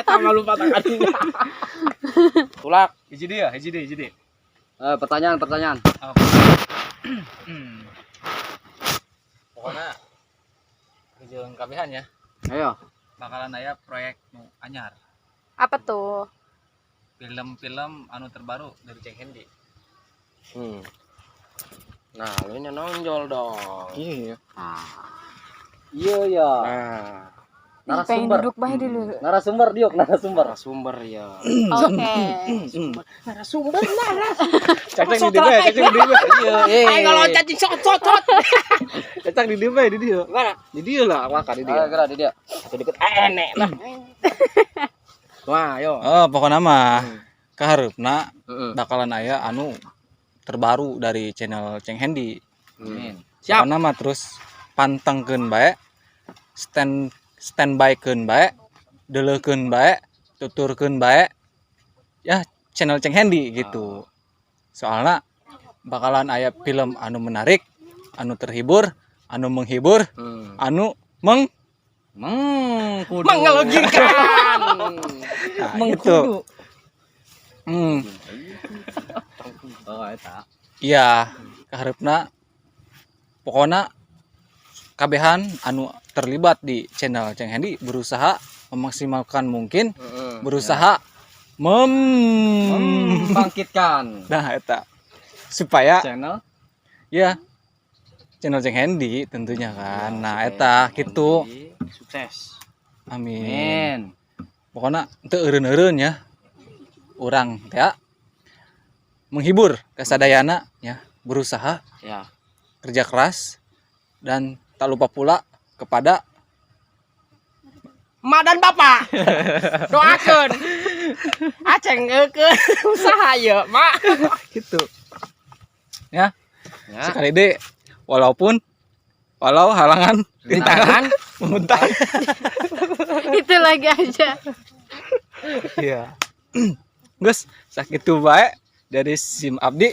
Eta mah lupa tangan. Tulak. Hiji dia. Pertanyaan. Pokoknya jeung kabehan ya. Ayo. Bakalan aya proyek nu anyar. Apa tuh? Film-film anu terbaru dari Ceng Hendi. Nah, lu nya nonjol dong. Iya. Iya ya. Nah, Pengen duduk bae dulu. Narasumber diuk, narasumber. sumber ya. Oke. Narasumber. Cacing di dieu, cacing di dieu. Iya. Ayo kalau cacing sot. Cacing di dieu, di dieu. Mana? Di dieu lah, makan di dieu. Ayo gerak di dia. Itu deket enek lah. Wah, yo. Oh, pokoknya mah kaharepna Heeh. bakalan aya anu terbaru dari channel Ceng Hendi. Amin. Siap. Pokoknya mah terus pantengkeun bae, standby-keun bae, deuleukeun bae, tuturkeun bae. Ya, channel Ceng Hendi gitu. Soalnya bakalan aya film anu menarik, anu terhibur, anu menghibur, anu Kudu. mengelogirkan. nah, gitu. Oh, eta. Iya, kaharepna pokoknya kabehan anu terlibat di channel Ceng Hendi berusaha memaksimalkan mungkin, berusaha Bangkitkan nah eta supaya channel. ya channel Ceng Hendi tentunya kan. Nah, eta gitu. Sukses. Amin. Amin. Pokoknya teu eureun-eureun ya. Urang teh menghibur kasadayana ya, berusaha, Ya. kerja keras dan tak lupa pula kepada emak dan bapak. Doakeun. Aceng eukeun usaha ye, Mak. Gitu. Ya, Ya. sekali deh walau halangan rintangan memuntah. Itu lagi aja. Iya. Gus, sakitu bae dari SIM Abdi.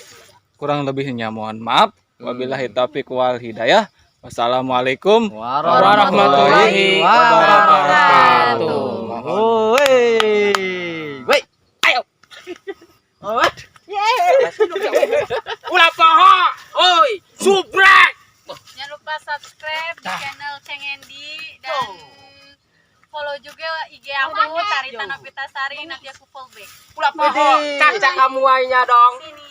Kurang lebihnya mohon maaf. Wabillahi taufiq wal hidayah. Wassalamualaikum Warahmatullahi wabarakatuh. Woi. Ayo. Ulah poho. Oi, subrek. Jangan lupa subscribe di channel Ceng Hendy dan follow juga IG aku Tarita Novitasari, nanti aku follow back. Ulah poho. Kaca kamu wainya dong. Sini.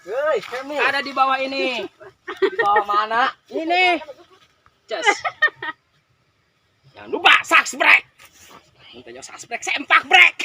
Woi, Kemil. Ada di bawah ini. Di bawah mana? Ini. Just. Jangan lupa subscribe. Minta subscribe, sempak brek.